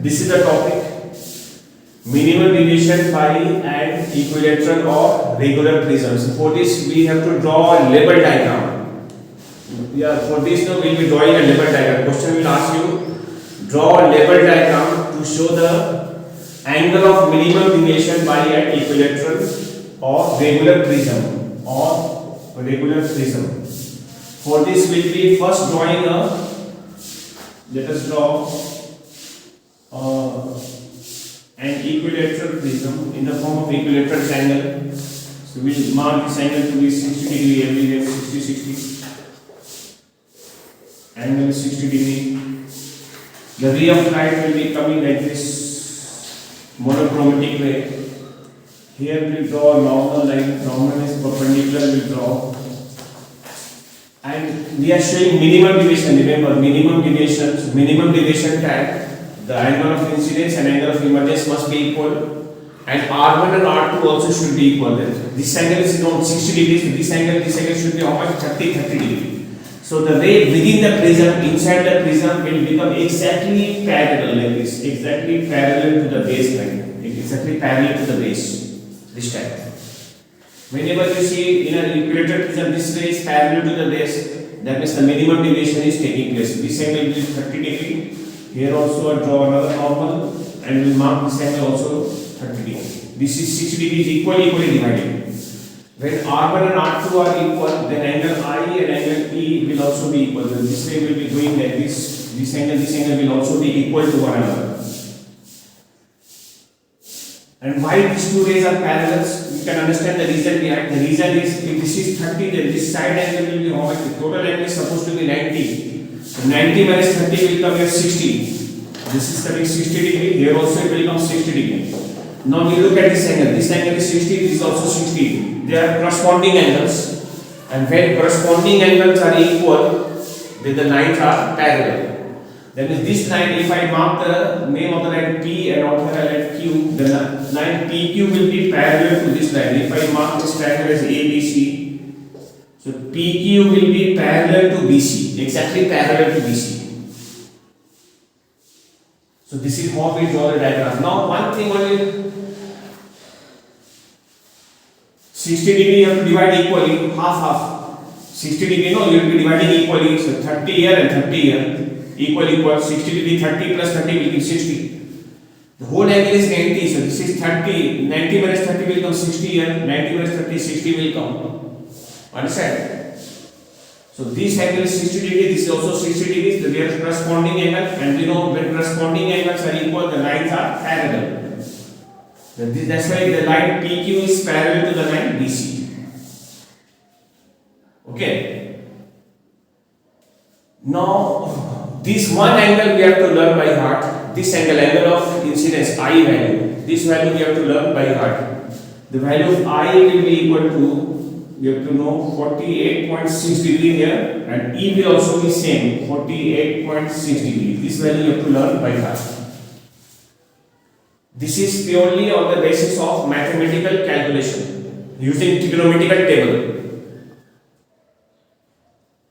This is the topic. Minimum deviation by an equilateral or regular prism. So for this we have to draw a label diagram. Yeah, for this now we will be drawing a label diagram. Question will ask you, draw a label diagram to show the angle of minimum deviation by an equilateral or regular prism For this we will be first drawing a, let us draw an equilateral prism in the form of equilateral triangle. So we will mark this angle to be 60 degree everywhere, 60. Angle 60 degree. The ray of light will be coming like this monochromatic way. Here we will draw a normal line. Normal is perpendicular. We will draw. And we are showing minimum deviation. Remember, minimum deviation tag. The angle of incidence and angle of emergence must be equal, and R1 and R2 also should be equal. This angle is around 60 degrees. This angle should be how much? 30 degree. So the ray within the prism, inside the prism, will become exactly parallel like this, exactly parallel to the base line, exactly parallel to the base. This time, whenever you see in an equilateral prism, this ray is parallel to the base. That means the minimum deviation is taking place. This angle is 30 degree. Here also I draw another normal and we will mark this angle also 30 degree. This is 60 degrees equally divided. When R1 and R2 are equal, then angle I and angle E will also be equal. So this way will be going like this. This angle will also be equal to one another. And why these two rays are parallel? You can understand the reason behind. The reason is if this is 30, then this side angle will be how much? The total angle is supposed to be 90. So 90 minus 30 will come here 60. This is coming 60 degree. Here also it will come 60 degree. Now we look at this angle. This angle is 60. This is also 60. They are corresponding angles. And when corresponding angles are equal, then the lines are parallel. Then with this line, if I mark the name of the line P and out here I let Q, then the line PQ will be parallel to this line. If I mark this triangle as ABC, so PQ will be parallel to BC, exactly parallel to BC. So this is how we draw the diagram. Now one thing only, 60 degree you have to divide equally, half. 60 degree no, you will be dividing equally, so 30 here and 30 here. Equal, 60 degree, 30 plus 30 will give 60. The whole angle is 90, so this is 30, 90 minus 30 will come 60 here, 90 minus 30, 60 will come. Understand? So this angle is 60 degree, this is also 60 degrees, they are corresponding angle, and we know when corresponding angles are equal, the lines are parallel. That's why the line PQ is parallel to the line BC. Okay. Now, this one angle we have to learn by heart. This angle of incidence, I value. This value we have to learn by heart. The value of I will be equal to, we have to know 48.6 degree here, and E will also be same, 48.6 degree. This value you have to learn by heart. This is purely on the basis of mathematical calculation using trigonometrical table.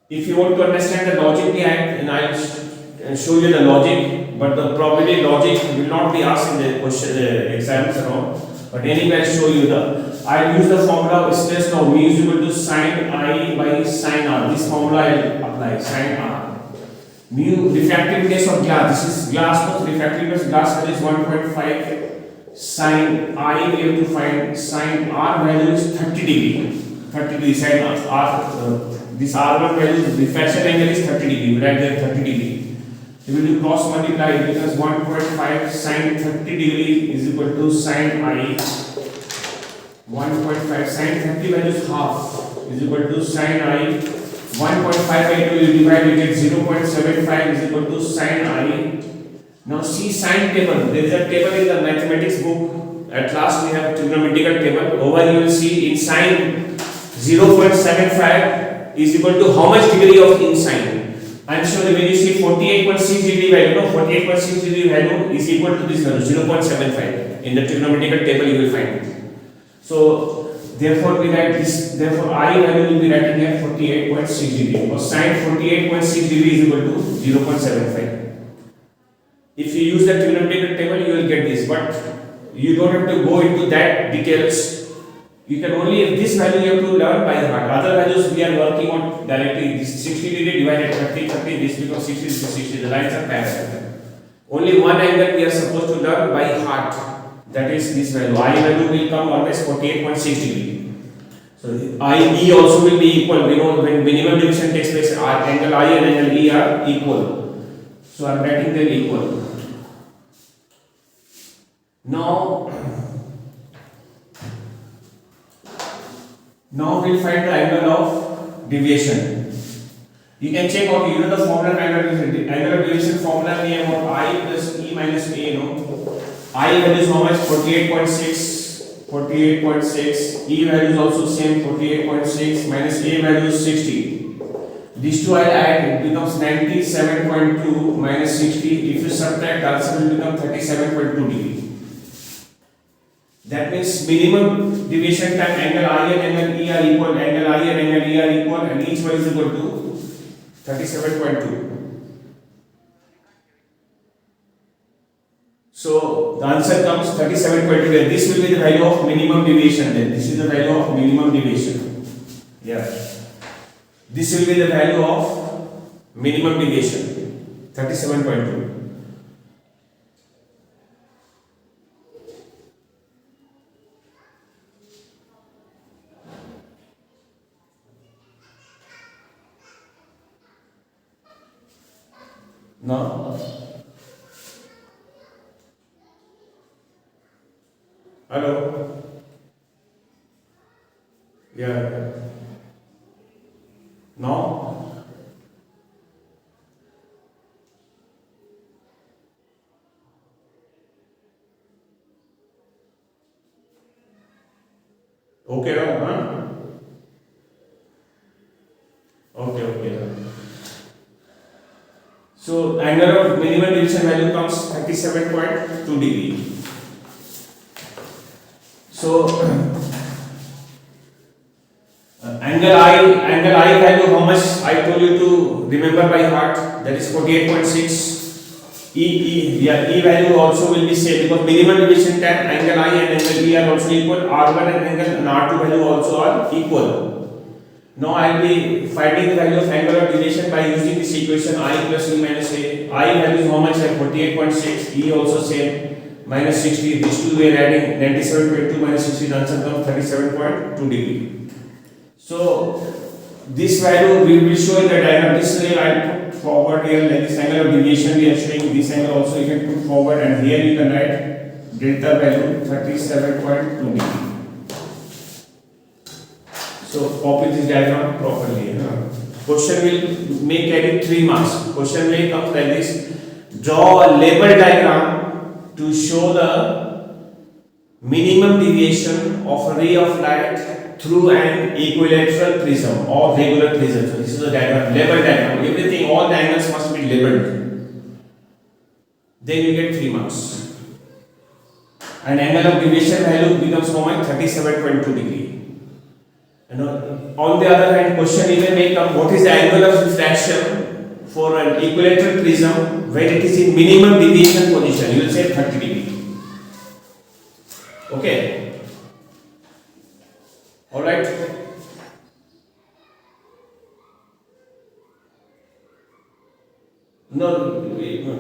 If you want to understand the logic behind, and I will show you the logic, but the probably logic will not be asked in the question exams and all. But anyway, I will show you I will use the formula of stress now. mu is equal to sin I by sin R. This formula I will apply, sin R. Mu refractiveness of glass. This is glass plus refractiveness. Glass value is 1.5. Sin I we have to find. Sin R value is 30 degree. 30 degree sin R. This R1 value, refraction angle is 30 degree. We write there 30 degree. We will do cross multiply because 1.5 sin 30 degree is equal to sin I. 1.5 sin 30 value is half is equal to sin I. 1.5 by 2 you divide, you get 0.75 is equal to sin I. Now see sin table. There is a table in the mathematics book. At last we have trigonometrical table. Over you will see in sin 0.75 is equal to how much degree of in sin. I am sure when you see 48.6 degree value, 48.6 degree value is equal to this value 0.75. In the trigonometrical table you will find it. So therefore we write this. Therefore I value will be writing here 48.6 degree. Or sin 48.6 degree is equal to 0.75. If you use the trigonometric table, you will get this, but you don't have to go into that details. You can only, if this value you have to learn by heart. Other values we are working on directly. This 60 degree divided 30, 30, this becomes 60, this is 60. The lines are parallel. Only one angle we are supposed to learn by heart. That is this value. I value will come always 48.6 degree. So I E also will be equal. We know when minimum division takes place, angle I and angle E are equal. So I am writing them equal. Now we'll find the angle of deviation. You can check out, you know the formula of angle of deviation formula we have got I plus E minus A, no? I value is how much? 48.6, 48.6. E value is also same, 48.6 minus A value is 60. These two I add, it becomes 97.2 minus 60. If you subtract, answer will become 37.2 degree. That means minimum deviation time angle I and angle E are equal, angle I and angle E are equal, and each one is equal to 37.2. So the answer comes 37.2. This will be the value of minimum deviation. Then this is the value of minimum deviation. Yeah. This will be the value of minimum deviation. 37.2. Now, hello. Yeah. Now, okay, huh? Okay. So angle of minimum deviation value comes 37.2 degree. So angle I value how much I told you to remember by heart, that is 48.6. E value also will be same because minimum deviation time angle I and angle E are also equal. R1 and angle and R2 value also are equal. Now I will be finding the value of angle of deviation by using this equation I plus E minus A. I value is how much? 48.6. E also same, minus 60. These two we are adding, 97.2 minus 60. The answer comes 37.2 degree. So this value we will show in the diagram. This way I put forward here, like this angle of deviation we are showing. This angle also you can put forward, and here you can write delta value 37.2 degree. So copy this diagram properly. Question will may carry 3 marks. Question may come like this: draw a label diagram to show the minimum deviation of a ray of light through an equilateral prism or regular prism. So this is the diagram, label diagram. Everything, all the angles must be labeled. Then you get 3 marks. And angle of deviation value becomes how much? 37.2 degree. On the other hand, question even may come, what is the angle of refraction for an equilateral prism when it is in minimum deviation position? You will say 30 degree. Okay. Alright. No,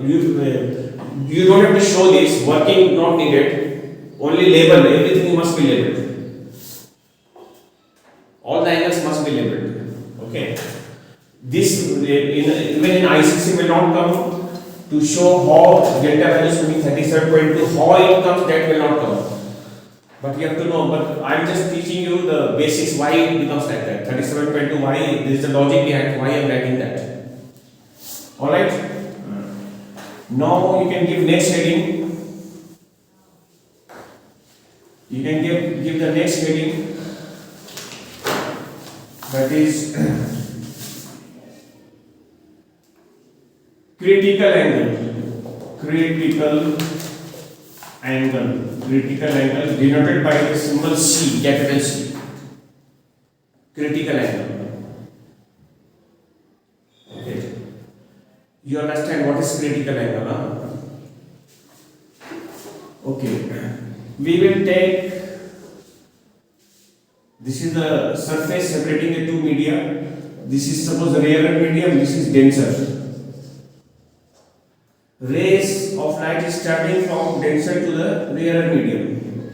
you don't have to show this, working not needed, only label, everything must be labeled. All the angles must be labeled. Okay. This even in ICC will not come to show how delta values will be 37.2. How it comes, that will not come. But you have to know. But I am just teaching you the basics. Why it becomes like that? 37.2. Why there is a logic behind why I am writing that. All right. Now you can give next heading. You can give the next heading. That is critical angle. Critical angle denoted by the symbol C, capital C. Critical angle. Okay. You understand what is critical angle? Huh? Okay, we will take, this is the surface separating the two media. This is suppose the rarer medium, this is denser. Rays of light is traveling from denser to the rarer medium.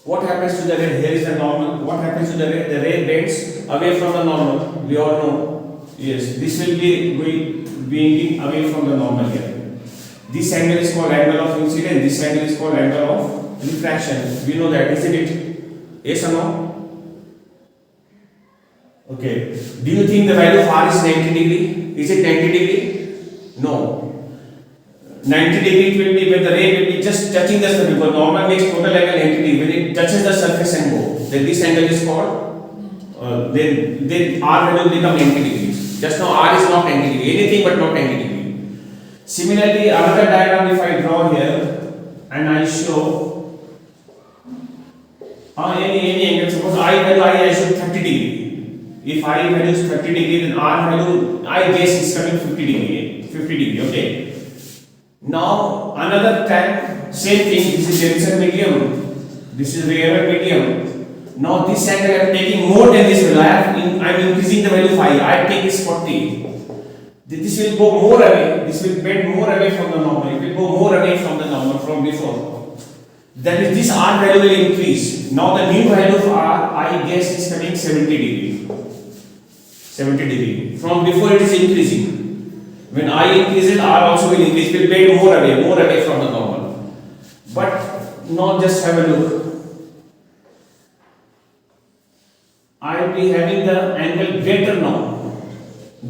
What happens to the ray? Here is the normal. What happens to the ray? The ray bends away from the normal. We all know. Yes, this will be being away from the normal here. This angle is called angle of incidence. This angle is called angle of refraction. We know that, isn't it? Yes or no? Okay. Do you think the value of R is 90 degree? Is it 90 degree? No. 90 degree it will be when the ray will be just touching the surface. Because normal makes total angle 90 degree. When it touches the surface and go, then this angle is called. Then R value will become 90 degrees. Just now R is not 90 degree. Anything but not 90 degree. Similarly, another diagram if I draw here and I show any angle. Suppose I value I show 30 degree. If I value is 30 degree, then R value I guess is coming 50 degree. 50 degree. Okay. Now another time, same thing. This is denser medium. This is rarer medium. Now this angle I am taking more than this value. I am increasing the value 5. I take this 40. This will go more away. This will bend more away from the normal. It will go more away from the normal from before. That is, this R value will increase. Now the new value of R, I guess, is coming 70 degree. 70 degree. From before it is increasing. When I increase it, R also will increase. It will bend more away from the normal. But now just have a look. I will be having the angle greater now.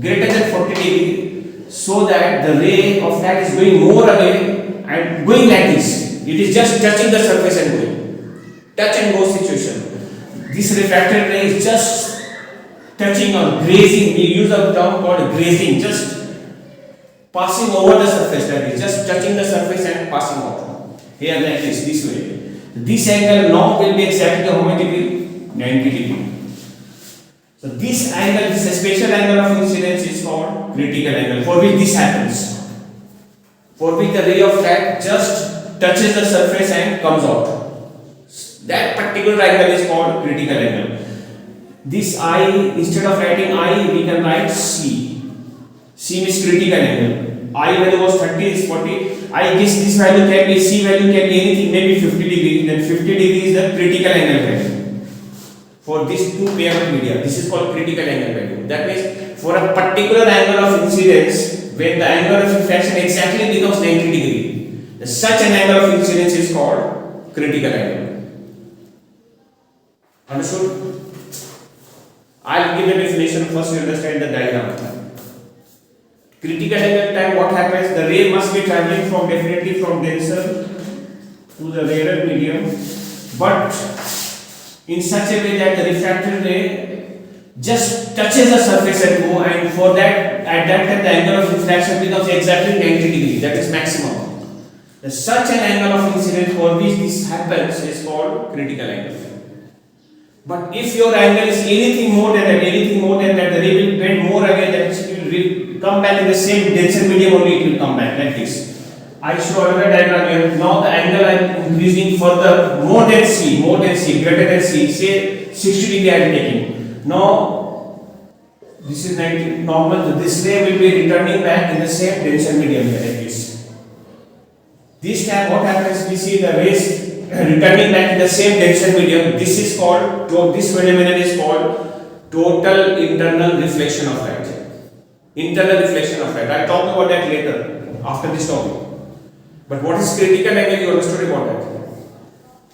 Greater than 40 degree, so that the ray of light is going more away and going like this. It is just touching the surface and going. Touch and go situation. This refracted ray is just touching or grazing. We use a term called grazing. Just passing over the surface like this. Just touching the surface and passing out. Here like this way. This angle now will be exactly how many degree? 90 degree. So this angle, this special angle of incidence is called critical angle, for which this happens. For which the ray of light just touches the surface and comes out. That particular angle is called critical angle. This I, instead of writing I, we can write C. C means critical angle. I value was 30, is 40. I guess this value can be, C value can be anything, maybe 50 degree. Then 50 degree is the critical angle value. For these two pair of media, this is called critical angle value. That means for a particular angle of incidence, when the angle of refraction exactly becomes 90 degree, such an angle of incidence is called critical angle. Understood? I'll give a definition first you understand the diagram. Critical angle time, what happens? The ray must be traveling from definitely from denser to the rarer medium, but in such a way that the refracted ray just touches the surface and go, and for that, at that time the angle of refraction becomes exactly 90 degree, that is maximum. Such an angle of incidence for which this happens is called critical angle. But if your angle is anything more than that, the ray will bend more away, that it will come back in the same denser medium only, it will come back like this. I show another diagram here. Now the angle I am increasing further, more than C, greater than C, say 60 degree I am taking. Now this is 90 normal. This ray will be returning back in the same denser medium here like this. This time what happens? We see the rays returning back in the same denser medium. This is called, this phenomenon is called total internal reflection of light. Internal reflection of light. I will talk about that later after this topic. But what is critical angle? You understood about that.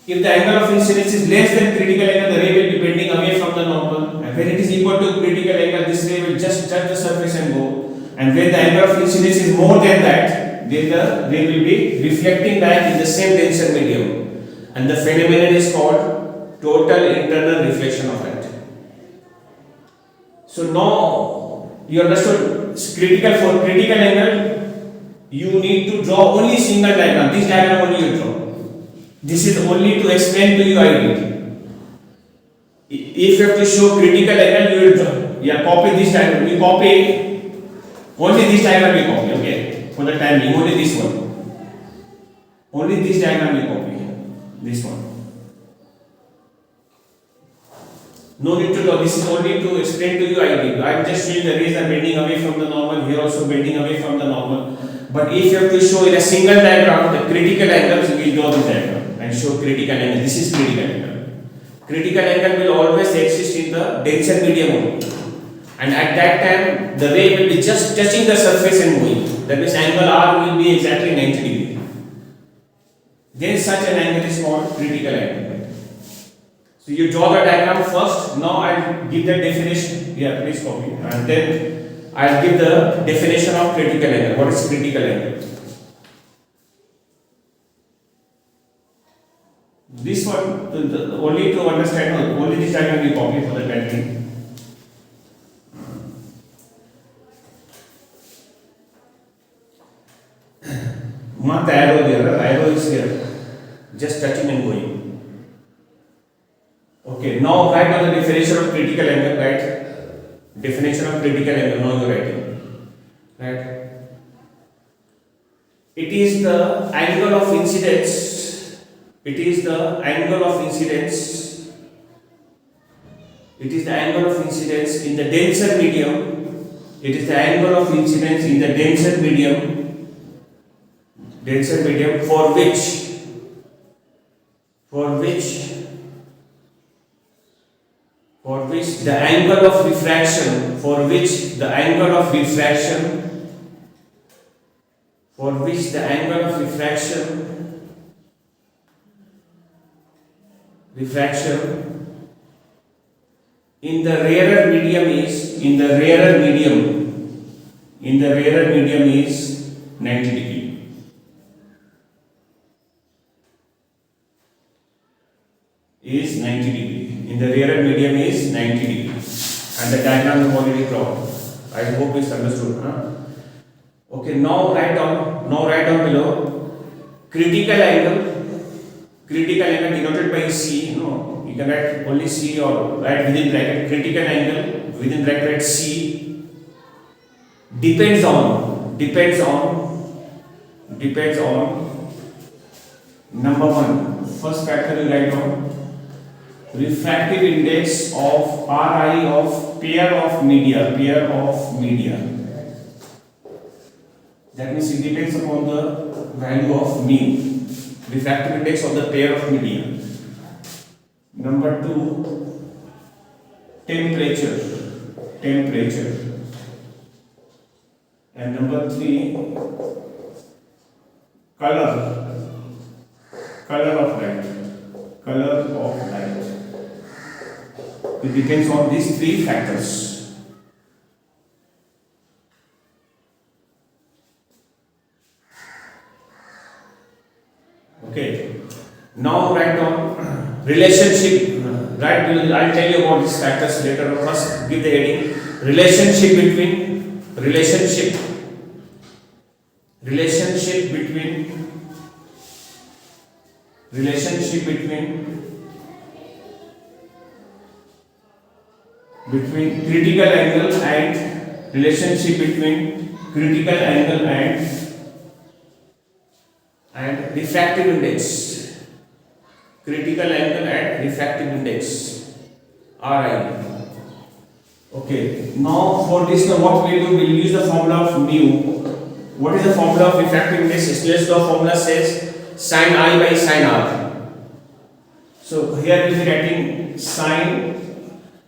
If the angle of incidence is less than critical angle, the ray will be bending away from the normal. And when it is equal to critical angle, this ray will just touch the surface and go. And when the angle of incidence is more than that, then the ray will be reflecting back in the same denser medium. And the phenomenon is called total internal reflection of light. So now you understood for critical angle. You need to draw only single diagram. This diagram only you draw. This is only to explain to you idea. If you have to show critical angle, you will draw. Yeah, copy this diagram. We copy only this diagram. We copy. Okay, for the time being, only this one. Only this diagram you copy. This one. No need to do. This is only to explain to you idea. I am just showing the rays are bending away from the normal. Here also bending away from the normal. But if you have to show in a single diagram the critical angles, we will draw this diagram and show critical angle. This is critical angle. Critical angle will always exist in the denser medium only. And at that time, the ray will be just touching the surface and moving. That means angle R will be exactly 90 degree. Then such an angle is called critical angle. So you draw the diagram first. Now I will give the definition. Yeah, please copy. And then I will give the definition of critical angle. What is critical angle? This one, only to understand, only this diagram you copy for the pattern. Mark the arrow there. Arrow is here, just touching and going. Okay, now write down the definition of critical angle. Right? Definition of critical angle. Now you are writing. Right? It is the angle of incidence. It is the angle of incidence. It is the angle of incidence in the denser medium. It is the angle of incidence in the denser medium. Denser medium for which the angle of refraction in the rarer medium is 90 degree. Is 90 degree. In the rarer medium is 90 degree. And the diagram is already drawn. I hope it's understood. Huh? Okay, now write down below critical angle. Critical angle denoted by C. No, you can write only C or write within bracket. Critical angle within bracket C depends on number one. First factor you write down. Refractive index of Ri of pair of media. That means it depends upon the value of mu. Refractive index of the pair of media. Number two, temperature. And number three, color of light. It depends on these three factors. Okay. Now write down relationship. Right, I'll tell you about these factors later. First, give the heading. Relationship between critical angle and refractive index. Critical angle and refractive index, Ri. Okay. Now for this, what we do? We'll use the formula of mu. What is the formula of refractive index? Snell's law formula says sin I by sin R. So here we will be writing sin.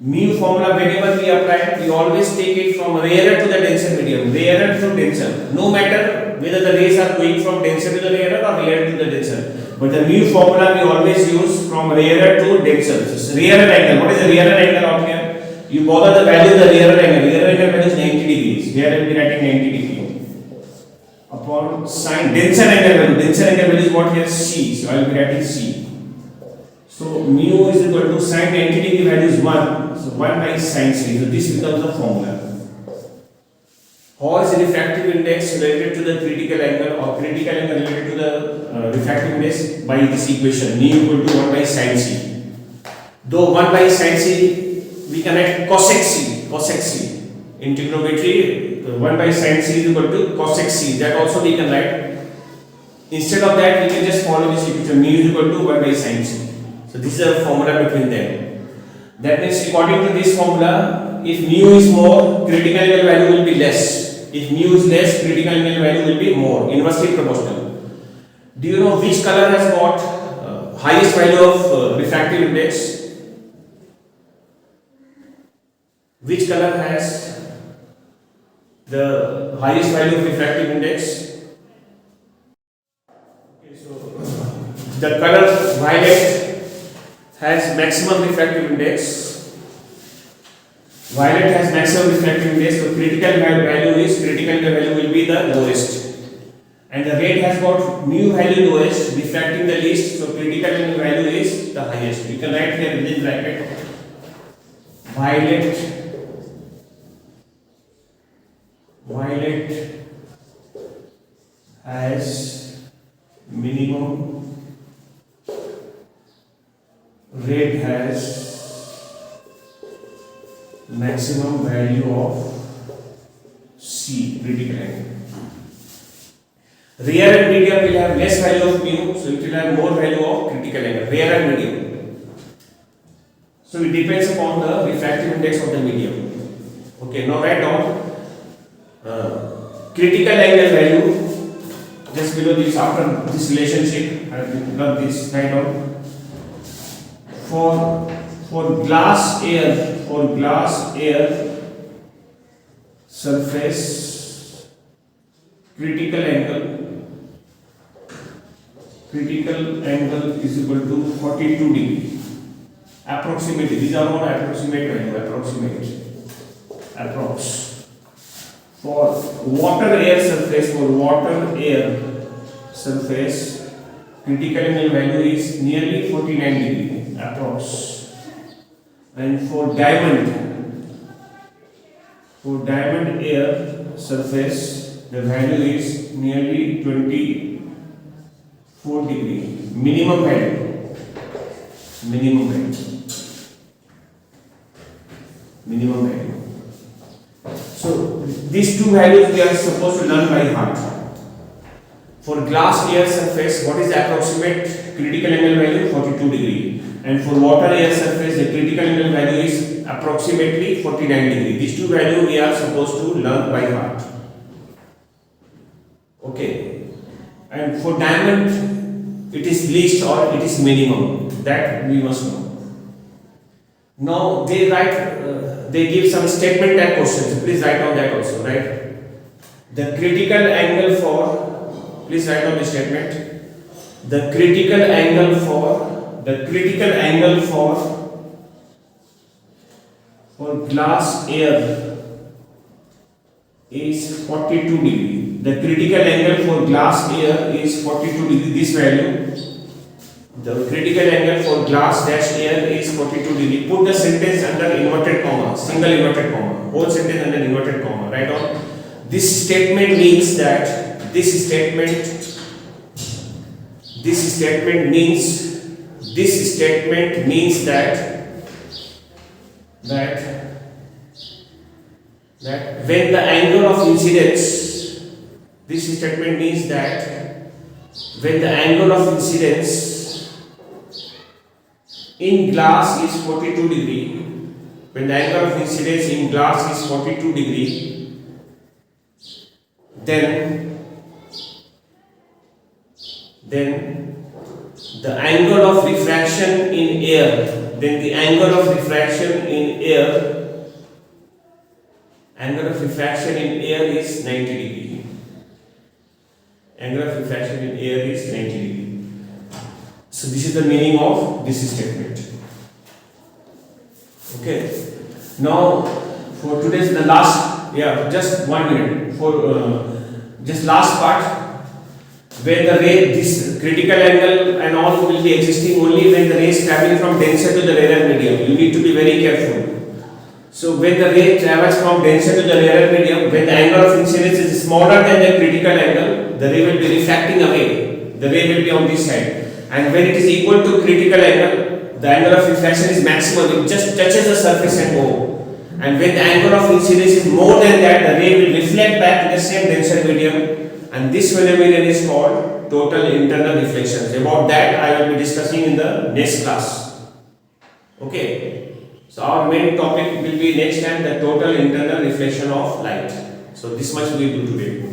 Mu formula, whenever we apply, we always take it from rarer to the denser medium, rarer to denser. No matter whether the rays are going from denser to the rarer or rarer to the denser. But the mu formula we always use from rarer to denser. So rarer angle. What is the rarer angle out here? You bother the value of the rarer angle. Rarer angle value is 90 degrees. Here I will be writing 90 degree. Upon sin denser angle value. Denser angle value is what here? C. So I will be writing C. So mu is equal to sin 90 degree value is 1. So 1 by sin C. So this becomes the formula. How is the refractive index related to the critical angle or critical angle related to the refractive index? By this equation, mu equal to 1 by sin C. Though 1 by sin C, we can write cosec C. In trigonometry, 1 by sin C is equal to cosec C. That also we can write. Instead of that, we can just follow this equation, mu is equal to 1 by sin c. So this is a formula between them. That means according to this formula, if mu is more, critical angle value will be less. If mu is less, critical angle value will be more, inversely proportional. Do you know which color has got highest value of refractive index? Which color has the highest value of refractive index? Okay, so the color violet has maximum refractive index. Violet has maximum refractive index, so critical value will be the lowest. And the red has got mu value lowest, refracting the least, so critical value is the highest. You can write here within bracket violet has minimum, red has maximum value of C, critical angle. Rare and medium will have less value of mu, so it will have more value of critical angle, rare and medium. So it depends upon the refractive index of the medium. Okay, now write down critical angle value just below this, after this relationship. I have done this, write down for glass air surface critical angle is equal to 42 degree. Approximately, these are not approximate value, approx. For water air surface, critical angle value is nearly 49 degree, approx. And for diamond air surface, the value is nearly 24 degree, minimum value. So these two values we are supposed to learn by heart. For glass air surface, what is the approximate critical angle value? 42 degree. And for water air surface, the critical angle value is approximately 49 degree. These two values we are supposed to learn by heart. Okay. And for diamond, it is least or it is minimum. That we must know. Now they give some statement and questions. Please write down that also, right? The critical angle for, please write down the statement. The critical angle for glass air is 42 degree. The critical angle for glass air is 42 degree. This value. The critical angle for glass dash air is 42 degree. Put the sentence under inverted comma, single inverted comma, whole sentence under inverted comma. Write down. This statement means that when the angle of incidence, this statement means that when the angle of incidence in glass is 42 degree, when the angle of incidence in glass is 42 degree, then the angle of refraction in air, is 90 degree. Angle of refraction in air is 90 degree. So this is the meaning of this statement. Okay. Now for today's the last, just 1 minute for just last part, where the ray, this critical angle and all will be existing only when the ray is traveling from denser to the rarer medium. You need to be very careful. So when the ray travels from denser to the rarer medium, when the angle of incidence is smaller than the critical angle, the ray will be refracting away. The ray will be on this side. And when it is equal to critical angle, the angle of refraction is maximum. It just touches the surface and go. And when the angle of incidence is more than that, the ray will reflect back to the same denser medium. And this phenomenon is called total internal reflections. About that I will be discussing in the next class. Okay. So our main topic will be next time, the total internal reflection of light. So this much we will do today.